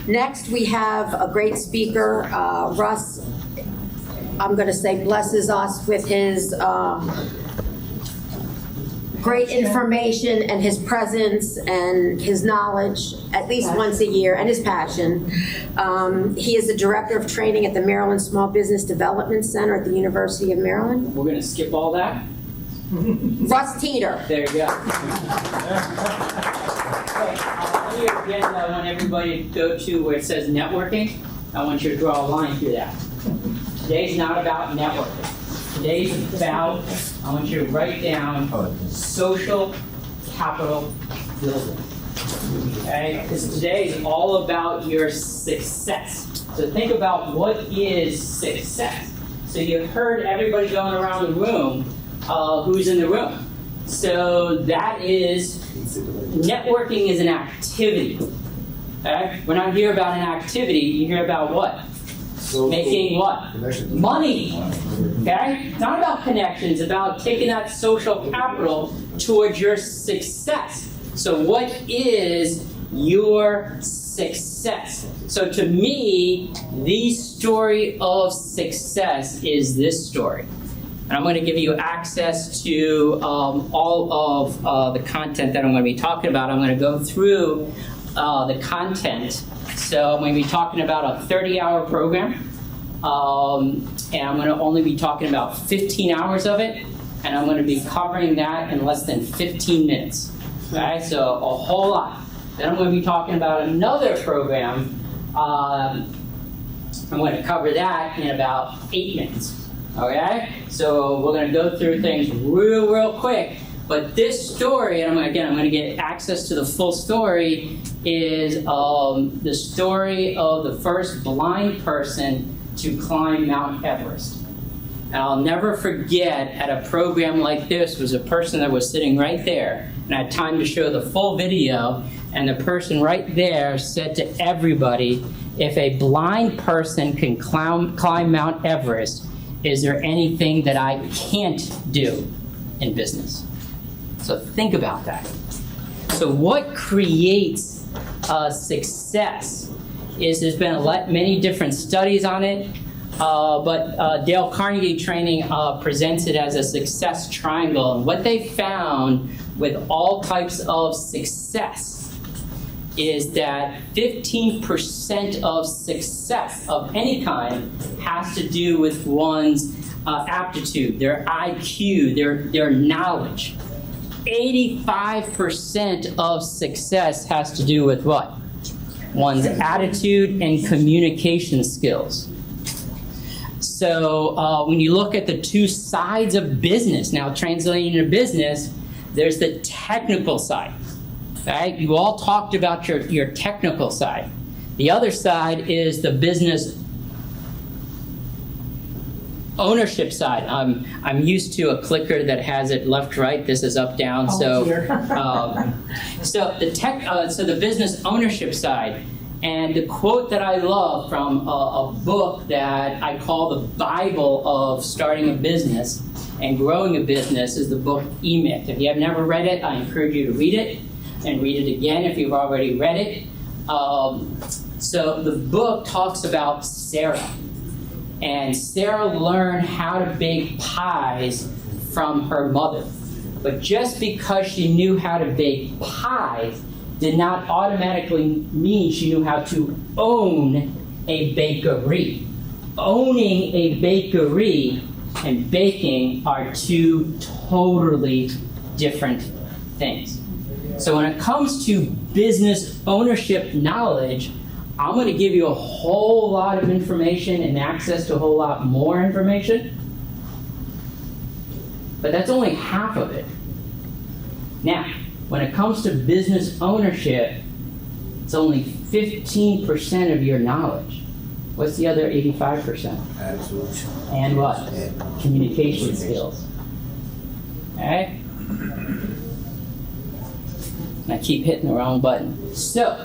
Next, we have a great speaker, Russ. I'm going to say blesses us with his great information and his presence and his knowledge at least once a year, and his passion. He is the Director of Training at the Maryland Small Business Development Center at the University of Maryland. We're going to skip all that. Russ Teter. There you go. On your agenda, I want everybody to go to where it says networking. I want you to draw a line through that. Today's not about networking. Today's about, I want you to write down social capital building. Okay? Because today is all about your success. So think about what is success. So you heard everybody going around the room, who's in the room. So that is, networking is an activity. Okay? When I hear about an activity, you hear about what? Making what? Money. Okay? It's not about connections, it's about taking that social capital towards your success. So what is your success? So to me, the story of success is this story. And I'm going to give you access to all of the content that I'm going to be talking about. I'm going to go through the content. So I'm going to be talking about a 30-hour program. And I'm going to only be talking about 15 hours of it. And I'm going to be covering that in less than 15 minutes. Okay, so a whole lot. Then I'm going to be talking about another program. I'm going to cover that in about 8 minutes. Okay, so we're going to go through things real quick. But this story, and I'm going to get access to the full story, is the story of the first blind person to climb Mount Everest. And I'll never forget, at a program like this, was a person that was sitting right there, and I had time to show the full video, and the person right there said to everybody, if a blind person can climb Mount Everest, is there anything that I can't do in business? So think about that. So what creates success is there's been many different studies on it, but Dale Carnegie Training presents it as a success triangle. And what they found with all types of success is that 15% of success of any kind has to do with one's aptitude, their IQ, their knowledge. 85% of success has to do with what? One's attitude and communication skills. So when you look at the two sides of business, now translating into business, there's the technical side. Right? You all talked about your technical side. The other side is the business ownership side. I'm used to a clicker that has it left, right. This is up, down. So the business ownership side. And the quote that I love from a book that I call the Bible of starting a business and growing a business is the book E-Myth. If you have never read it, I encourage you to read it. And read it again if you've already read it. So the book talks about Sarah. And Sarah learned how to bake pies from her mother. But just because she knew how to bake pies did not automatically mean she knew how to own a bakery. Owning a bakery and baking are two totally different things. So when it comes to business ownership knowledge, I'm going to give you a whole lot of information and access to a whole lot more information. But that's only half of it. Now, when it comes to business ownership, it's only 15% of your knowledge. What's the other 85%? Absolutely. And what? Communication skills. Okay? I keep hitting the wrong button. So,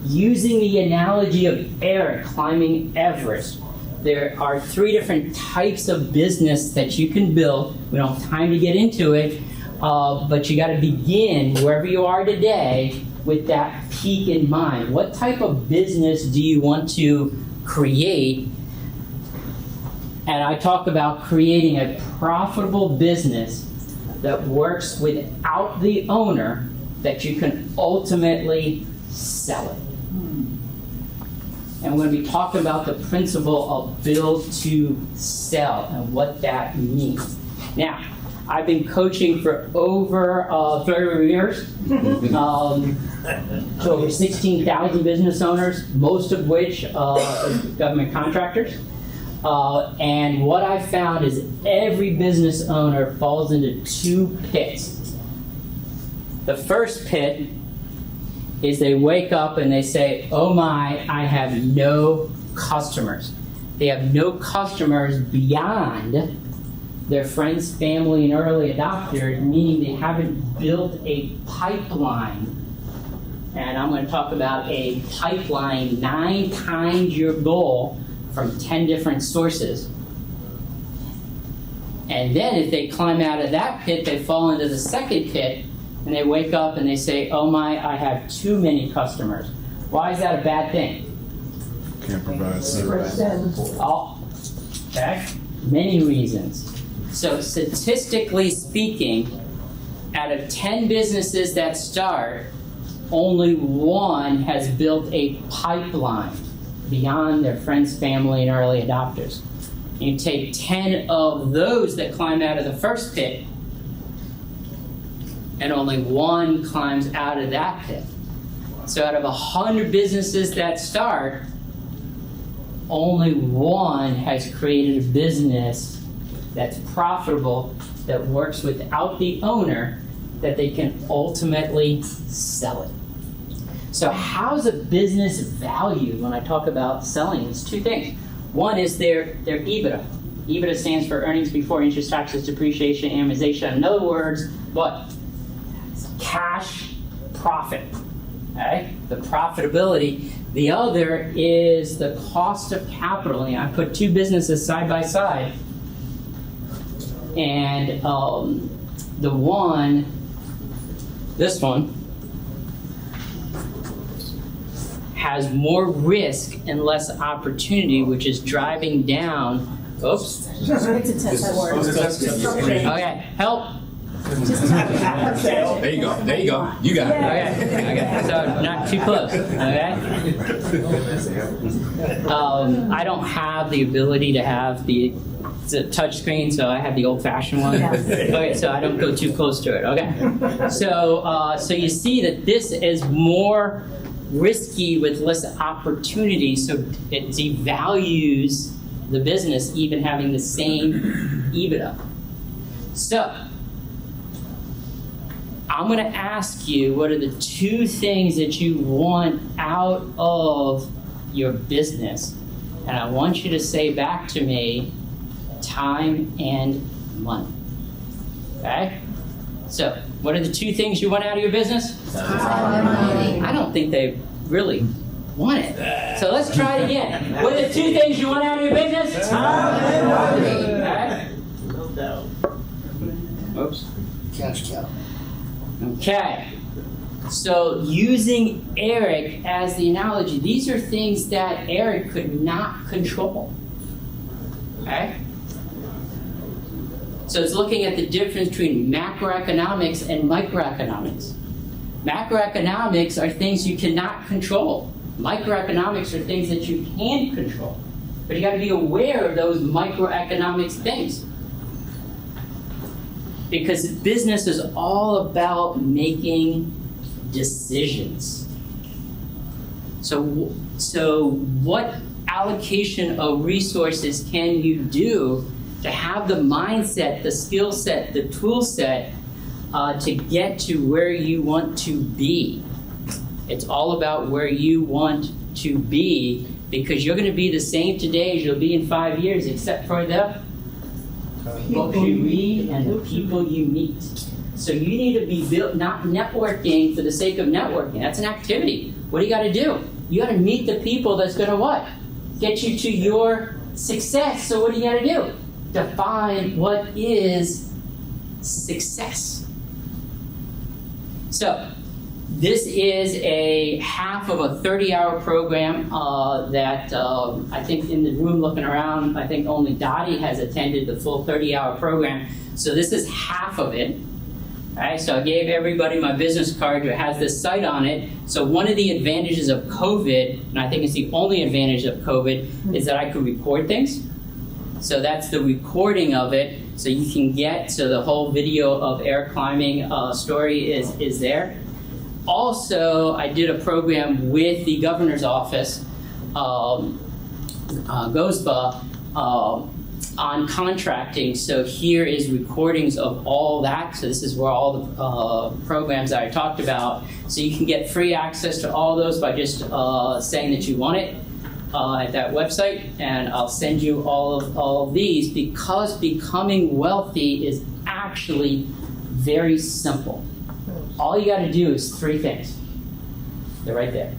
using the analogy of Eric climbing Everest, there are 3 different types of business that you can build. We don't have time to get into it, but you got to begin wherever you are today with that peak in mind. What type of business do you want to create? And I talk about creating a profitable business that works without the owner, that you can ultimately sell it. And we're going to be talking about the principle of build to sell and what that means. Now, I've been coaching for over 30 years to over 16,000 business owners, most of which are government contractors. And what I found is every business owner falls into two pits. The first pit is they wake up and they say, oh my, I have no customers. They have no customers beyond their friends, family, and early adopters, meaning they haven't built a pipeline. And I'm going to talk about a pipeline 9 times your goal from 10 different sources. And then if they climb out of that pit, they fall into the second pit, and they wake up and they say, oh my, I have too many customers. Why is that a bad thing? Can't provide service. Oh, okay. Many reasons. So statistically speaking, out of 10 businesses that start, only one has built a pipeline beyond their friends, family, and early adopters. You take 10 of those that climb out of the first pit, and only one climbs out of that pit. So out of 100 businesses that start, only one has created a business that's profitable, that works without the owner, that they can ultimately sell it. So how's a business valued when I talk about selling? It's two things. One is their EBITDA. EBITDA stands for earnings before interest, taxes, depreciation, amortization. In other words, what? Cash profit. Okay? The profitability. The other is the cost of capital. And I put two businesses side by side. And the one, this one, has more risk and less opportunity, which is driving down. Oops. It's a test word. Okay, help. There you go. There you go. You got it. Okay. So not too close. Okay. I don't have the ability to have it's a touch screen, so I have the old-fashioned one. Okay, so I don't go too close to it. Okay. So you see that this is more risky with less opportunity, so it devalues the business even having the same EBITDA. So I'm going to ask you, what are the two things that you want out of your business? And I want you to say back to me, time and money. Okay? So, what are the two things you want out of your business? Time and money. I don't think they really want it. So let's try it again. What are the two things you want out of your business? Time and money. Okay? No doubt. Oops. Cash cow. Okay. So using Eric as the analogy, these are things that Eric could not control. Okay? So it's looking at the difference between macroeconomics and microeconomics. Macroeconomics are things you cannot control. Microeconomics are things that you can control. But you got to be aware of those microeconomics things. Because business is all about making decisions. So what allocation of resources can you do to have the mindset, the skill set, the tool set to get to where you want to be? It's all about where you want to be, because you're going to be the same today as you'll be in 5 years, except for the books you read and the people you meet. So you need to be built, not networking for the sake of networking. That's an activity. What do you got to do? You got to meet the people that's going to what? Get you to your success. So what do you got to do? Define what is success. So This is a half of a 30-hour program that I think in the room looking around, I think only Dottie has attended the full 30-hour program. So this is half of it. All right, so I gave everybody my business card that has this site on it. So one of the advantages of COVID, and I think it's the only advantage of COVID, is that I could record things. So that's the recording of it. So you can get, so the whole video of air climbing story is there. Also, I did a program with the governor's office, GOSBA, on contracting. So here is recordings of all that. So this is where all the programs that I talked about. So you can get free access to all those by just saying that you want it at that website. And I'll send you all of these, because becoming wealthy is actually very simple. All you got to do is 3 things. They're right there.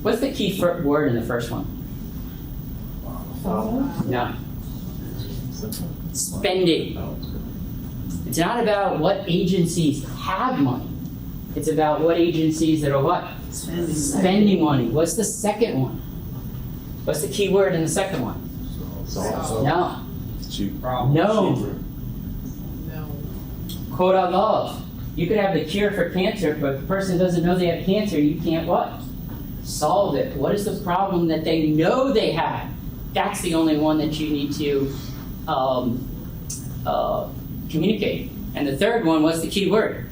What's the key word in the first one? No. Spending. It's not about what agencies have money. It's about what agencies that are what? Spending money. What's the second one? What's the key word in the second one? No. No. Quote I love. You could have the cure for cancer, but if the person doesn't know they have cancer, you can't what? Solve it. What is the problem that they know they have? That's the only one that you need to communicate. And the third one, what's the key word?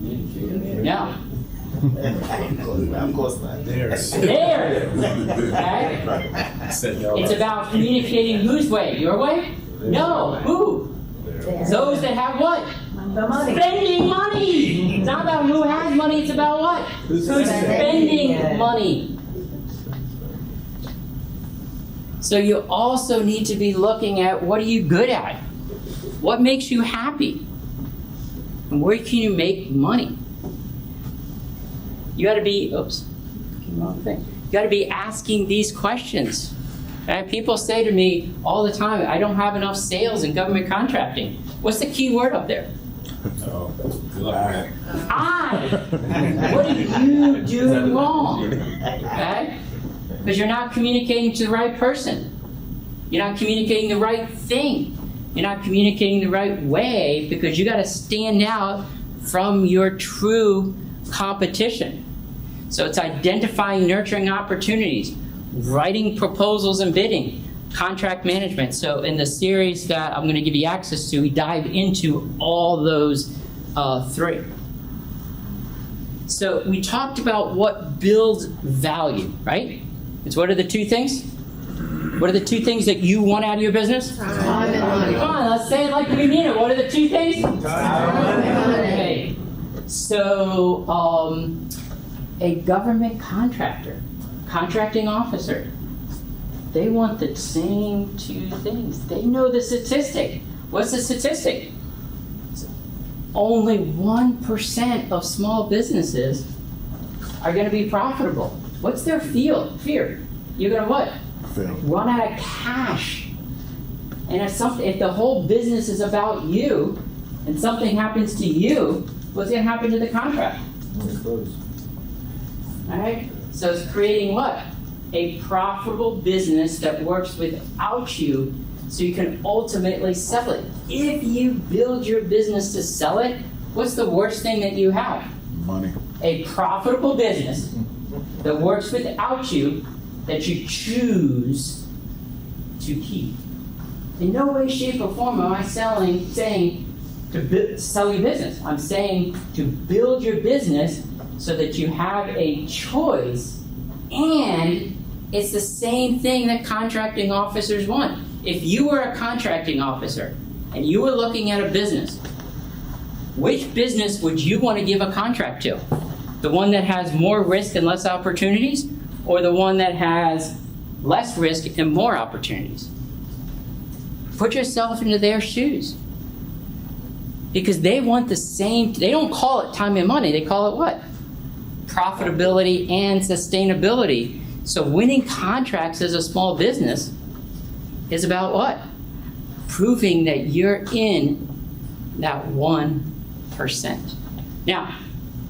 No. I'm close to that. There. Okay? It's about communicating whose way? Your way? No. Who? Those that have what? The money. Spending money. It's not about who has money, it's about what? Who's spending money. So you also need to be looking at, what are you good at? What makes you happy? And where can you make money? You got to be, wrong thing. You got to be asking these questions. And people say to me all the time, I don't have enough sales in government contracting. What's the key word up there? Oh, good luck, man. What did you do wrong? Okay? Because you're not communicating to the right person. You're not communicating the right thing. You're not communicating the right way, because you got to stand out from your true competition. So it's identifying, nurturing opportunities, writing proposals and bidding, contract management. So in the series that I'm going to give you access to, we dive into all those 3. So we talked about what builds value, right? It's what are the 2 things? What are the 2 things that you want out of your business? Time and money. Come on, let's say it like we mean it. What are the 2 things? Time and money. Okay. So a government contractor, contracting officer, they want the same 2 things. They know the statistic. What's the statistic? Only 1% of small businesses are going to be profitable. What's their fear? You're going to what? Run out of cash. And if the whole business is about you and something happens to you, what's going to happen to the contract? All right? So it's creating what? A profitable business that works without you, so you can ultimately sell it. If you build your business to sell it, what's the worst thing that you have? Money. A profitable business that works without you, that you choose to keep. In no way, shape, or form am I saying to sell your business. I'm saying to build your business so that you have a choice, and it's the same thing that contracting officers want. If you were a contracting officer and you were looking at a business, which business would you want to give a contract to? The one that has more risk and less opportunities, or the one that has less risk and more opportunities? Put yourself into their shoes. Because they want the same, they don't call it time and money, they call it what? Profitability and sustainability. So winning contracts as a small business is about what? Proving that you're in that 1%. Now,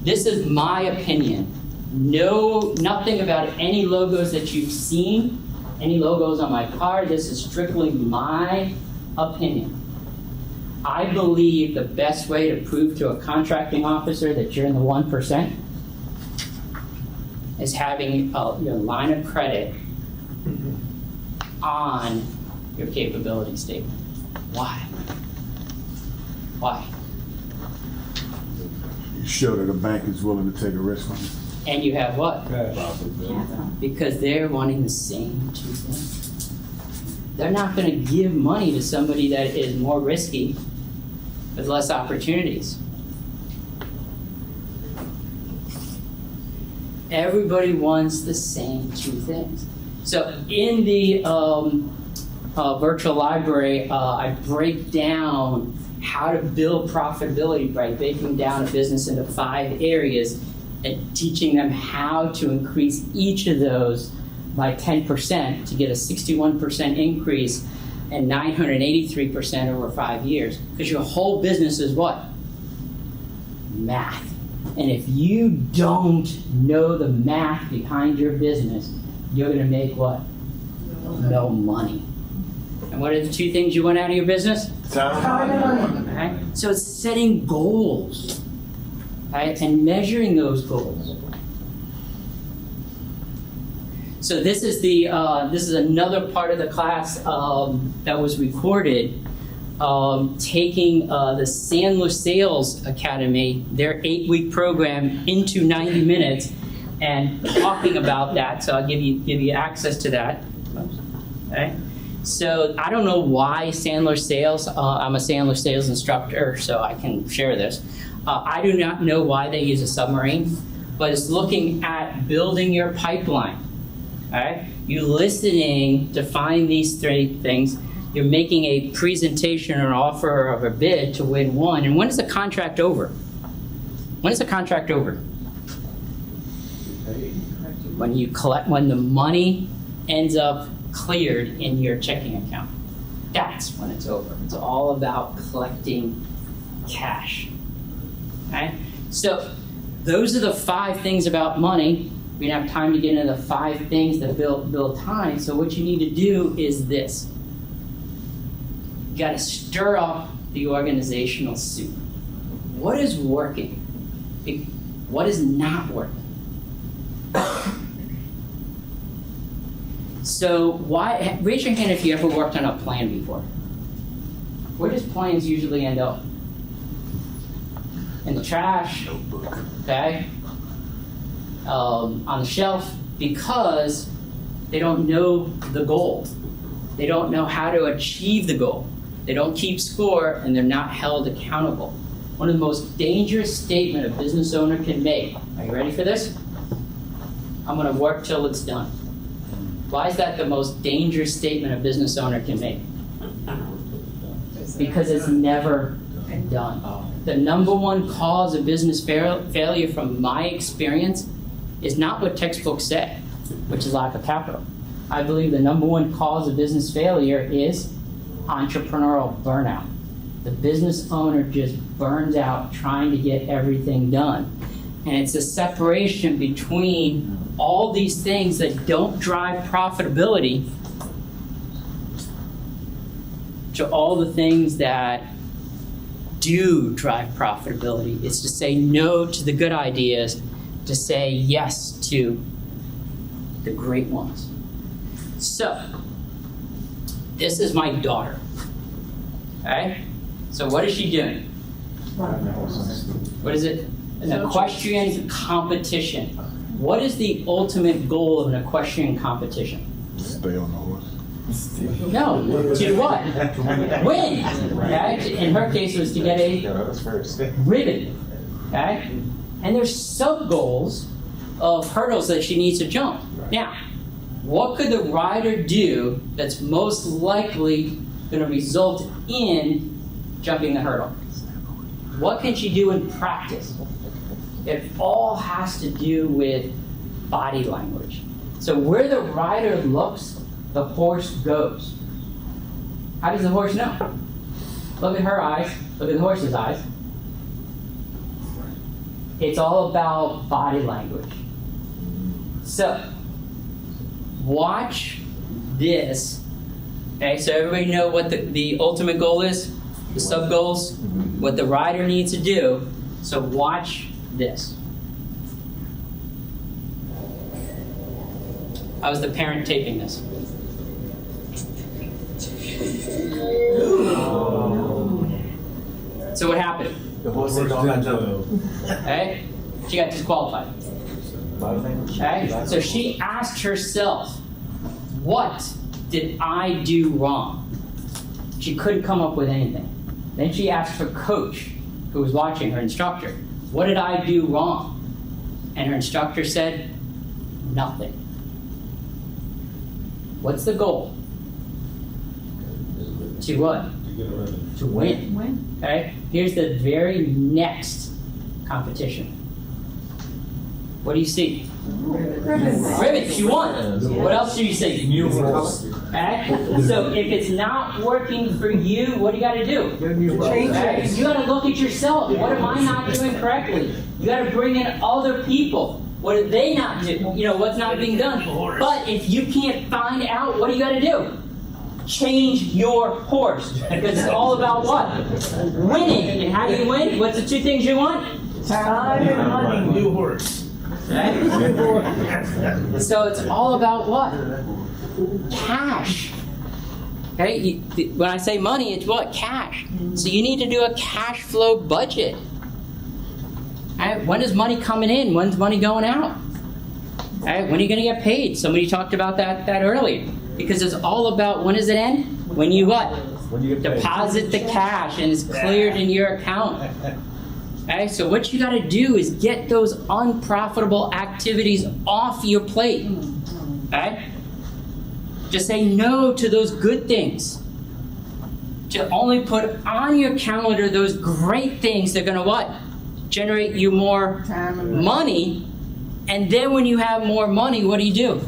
This is my opinion. Nothing about any logos that you've seen, any logos on my card. This is strictly my opinion. I believe the best way to prove to a contracting officer that you're in the 1% is having your line of credit on your capability statement. Why? Why? You show that a bank is willing to take a risk on it. And you have what? Because they're wanting the same two things. They're not going to give money to somebody that is more risky with less opportunities. Everybody wants the same two things. So in the virtual library, I break down how to build profitability by breaking down a business into 5 areas and teaching them how to increase each of those by 10% to get a 61% increase and 983% over 5 years. Because your whole business is what? Math. And if you don't know the math behind your business, you're going to make what? No money. And what are the 2 things you want out of your business? Time and money. Okay? So it's setting goals, right? And measuring those goals. So this is another part of the class that was recorded, taking the Sandler Sales Academy, their 8-week program, into 90 minutes and talking about that. So I'll give you access to that. Okay. So I don't know why Sandler Sales. I'm a Sandler Sales instructor, so I can share this. I do not know why they use a submarine, but it's looking at building your pipeline. All right? You're listening to find these 3 things. You're making a presentation or an offer of a bid to win one. And when is the contract over? When is the contract over? When the money ends up cleared in your checking account. That's when it's over. It's all about collecting cash. Okay? So those are the 5 things about money. We don't have time to get into the 5 things that build time. So what you need to do is this. You got to stir up the organizational soup. What is working? What is not working? So raise your hand if you ever worked on a plan before. Where does plans usually end up? In the trash, okay? On the shelf, because they don't know the goal. They don't know how to achieve the goal. They don't keep score, and they're not held accountable. One of the most dangerous statements a business owner can make. Are you ready for this? I'm going to work till it's done. Why is that the most dangerous statement a business owner can make? Because it's never done. The number one cause of business failure from my experience is not what textbooks say, which is lack of capital. I believe the number one cause of business failure is entrepreneurial burnout. The business owner just burns out trying to get everything done. And it's a separation between all these things that don't drive profitability to all the things that do drive profitability. It's to say no to the good ideas, to say yes to the great ones. So, this is my daughter. Okay? So what is she doing? What is it? An equestrian competition. What is the ultimate goal of an equestrian competition? Stay on the horse. No, to what? Win. Okay? In her case, it was to get a ribbon. Okay? And there's sub-goals of hurdles that she needs to jump. Now, what could the rider do that's most likely going to result in jumping the hurdle? What can she do in practice? It all has to do with body language. So where the rider looks, the horse goes. How does the horse know? Look at her eyes. Look at the horse's eyes. It's all about body language. So, watch this. Okay, so everybody know what the ultimate goal is? The sub-goals? What the rider needs to do. So watch this. How's the parent taping this? So what happened? The horse is on that Okay? She got disqualified. Okay? So she asked herself, what did I do wrong? She couldn't come up with anything. Then she asked her coach, who was watching, her instructor, what did I do wrong? And her instructor said, nothing. What's the goal? To what? To win. Okay? Here's the very next competition. What do you see? Ribbons. You won. What else do you see? New horse. Okay? So if it's not working for you, what do you got to do? Okay? You got to look at yourself. What am I not doing correctly? You got to bring in other people. What did they not do? You know, what's not being done? But if you can't find out, what do you got to do? Change your horse. Because it's all about what? Winning. And how do you win? What's the two things you want? Time and money. New horse. Okay? So it's all about what? Cash. Okay? When I say money, it's what? Cash. So you need to do a cash flow budget. Right? When is money coming in? When's money going out? Right? When are you going to get paid? Somebody talked about that earlier. Because it's all about, when does it end? When you what? When you get paid. Deposit the cash and it's cleared in your account. Okay, so what you got to do is get those unprofitable activities off your plate. Okay? Just say no to those good things. To only put on your calendar those great things that are going to what? Generate you more money. And then when you have more money, what do?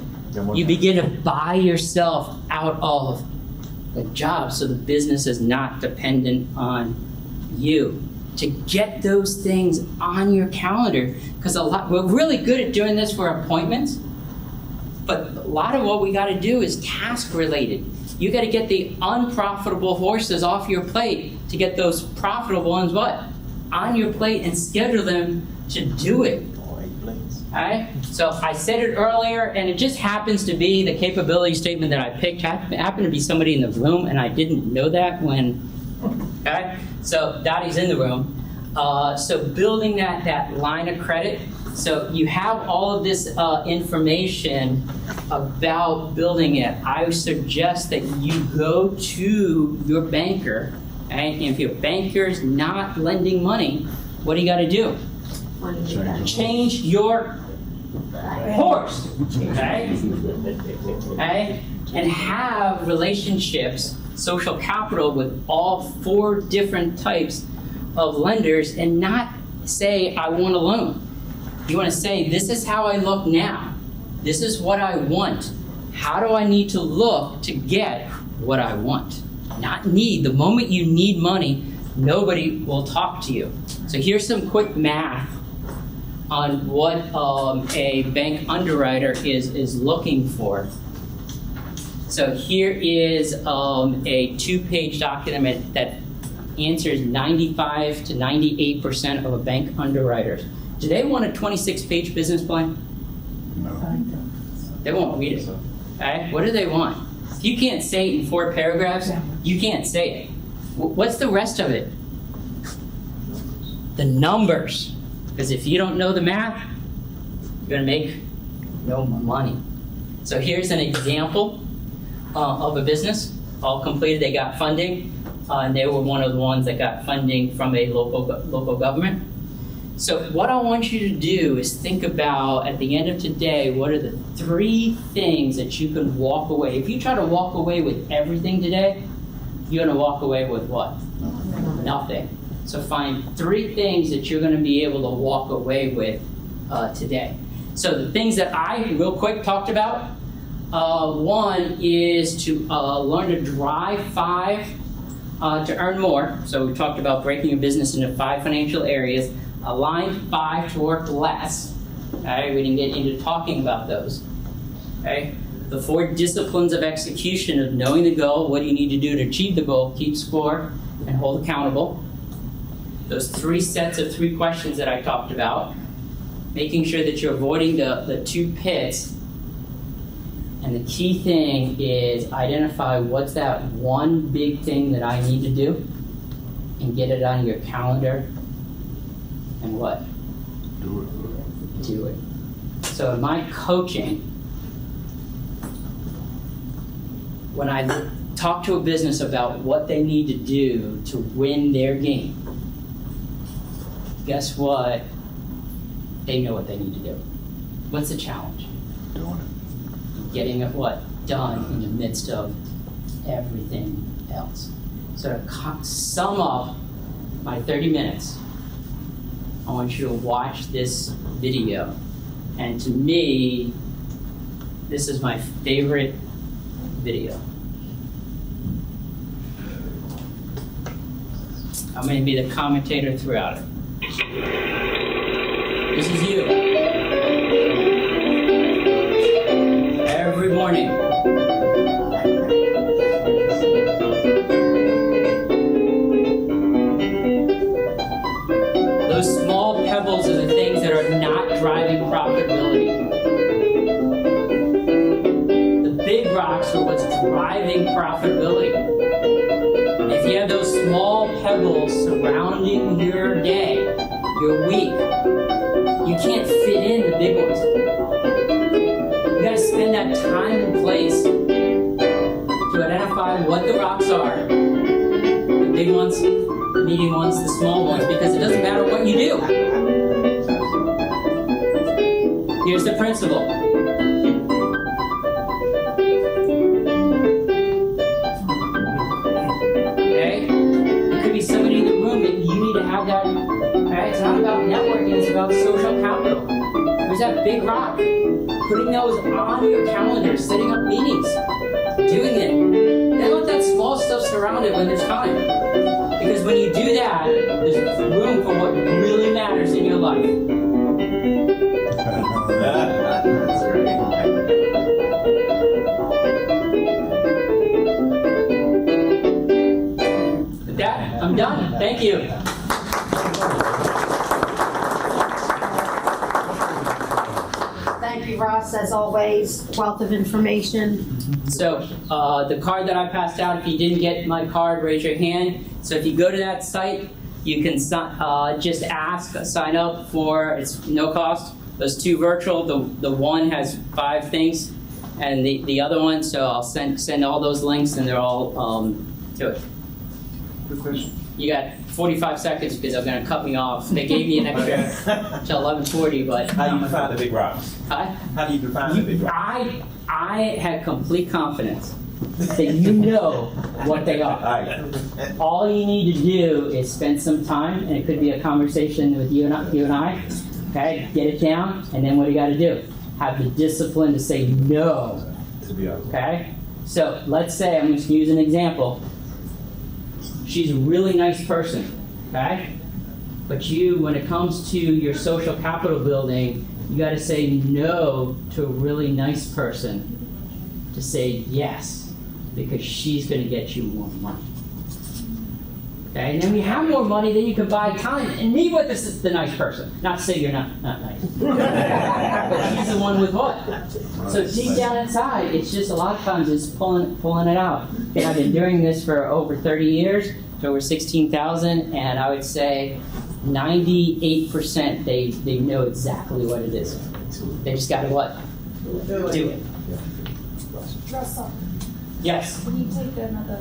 You begin to buy yourself out of the job so the business is not dependent on you. To get those things on your calendar, because we're really good at doing this for appointments, but a lot of what we got to do is task related. You got to get the unprofitable horses off your plate to get those profitable ones what? On your plate and schedule them to do it. Alright? So I said it earlier, and it just happens to be the capability statement that I picked happened to be somebody in the room, and I didn't know that when. Okay? So Dottie's in the room. So building that line of credit. So you have all of this information about building it. I suggest that you go to your banker, and if your banker's not lending money, what do you got to do? Change your horse, okay? Okay? And have relationships, social capital with all 4 different types of lenders, and not say, I want a loan. You want to say, this is how I look now. This is what I want. How do I need to look to get what I want? Not need. The moment you need money, nobody will talk to you. So here's some quick math on what a bank underwriter is looking for. So here is a 2-page document that answers 95 to 98% of a bank underwriters. Do they want a 26-page business plan? No. They won't read it. Okay? What do they want? If you can't say it in 4 paragraphs, you can't say it. What's the rest of it? The numbers. Because if you don't know the math, you're going to make no money. So here's an example of a business, all completed. They got funding, and they were one of the ones that got funding from a local government. So what I want you to do is think about, at the end of today, what are the 3 things that you can walk away. If you try to walk away with everything today, you're going to walk away with what? Nothing. So find 3 things that you're going to be able to walk away with today. So the things that I, real quick, talked about, one is to learn to drive 5 to earn more. So we talked about breaking your business into 5 financial areas. aligned 5 to work less. Okay, we didn't get into talking about those. Okay, the 4 disciplines of execution of knowing the goal, what do you need to do to achieve the goal, keep score, and hold accountable. Those 3 sets of 3 questions that I talked about, making sure that you're avoiding the 2 pits. And the key thing is identify what's that one big thing that I need to do and get it on your calendar and what? Do it. So in my coaching, when I talk to a business about what they need to do to win their game, guess what? They know what they need to do. What's the challenge? Doing it. Getting it what? Done in the midst of everything else. So to sum up my 30 minutes, I want you to watch this video. And to me, this is my favorite video. I'm going to be the commentator throughout it. This is you. Every morning. Those small pebbles are the things that are not driving profitability. The big rocks are what's driving profitability. If you have those small pebbles surrounding your day, your week, you can't fit in the big ones. You gotta spend that time and place to identify what the rocks are. The big ones, the medium ones, the small ones, because it doesn't matter what you do. Here's the principle. Okay? There could be somebody in the room that you need to have that. Okay? It's not about networking, it's about social capital. There's that big rock. Putting those on your calendar, setting up meetings, doing it. Then let that small stuff surround it when there's time. Because when you do that, there's room for what really matters in your life. With that, I'm done. Thank you. Thank you, Ross, as always, wealth of information. So the card that I passed out, if you didn't get my card, raise your hand. So if you go to that site, you can just sign up for, it's no cost. Those 2 virtual, the one has 5 things, and the other one, so I'll send all those links, and they're all to it. Good question. You got 45 seconds because they're going to cut me off. They gave me an extra to 11:40, but How do you define the big rocks? How do you define the big rocks? I had complete confidence that you know what they are. Alright. All you need to do is spend some time, and it could be a conversation with you and I. Okay, get it down, and then what do you got to do? Have the discipline to say no. To be honest. Okay, so let's say I'm just use an example. She's a really nice person, okay? But you, when it comes to your social capital building, you got to say no to a really nice person to say yes, because she's going to get you more money. Okay, and then when you have more money, then you can buy time and meet with the nice person. Not to say you're not nice, but she's the one with what? So deep down inside, it's just a lot of times it's pulling it out. Okay, I've been doing this for over 30 years, to over 16,000, and I would say 98% they know exactly what it is. They just got to what? Do it. Russell, Yes. will you take another?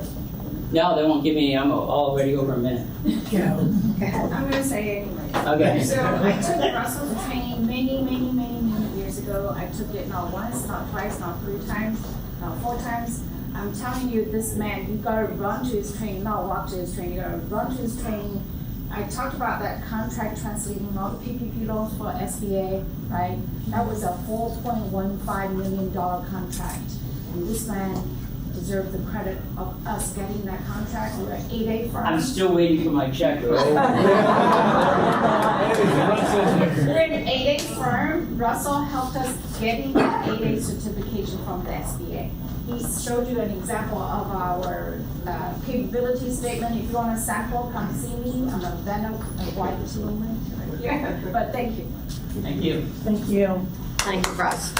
No, they won't give me. I'm already over a minute. I'm gonna say it anyway. Okay. So I took Russell's training many years ago. I took it not once, not twice, not 3 times, not 4 times. I'm telling you, this man, you gotta run to his training, not walk to his training. You gotta run to his training. I talked about that contract translating all the PPP loans for SBA, right? That was a $4.15 million contract. And this man deserve the credit of us getting that contract. We're an 8A firm. I'm still waiting for my check. We're an 8A firm. Russell helped us getting that 8A certification from the SBA. He showed you an example of our capability statement. If you want a sample, come see me. I'm a vendor, a white woman. Yeah, but thank you. Thank you. Thank you. Thank you, Russ.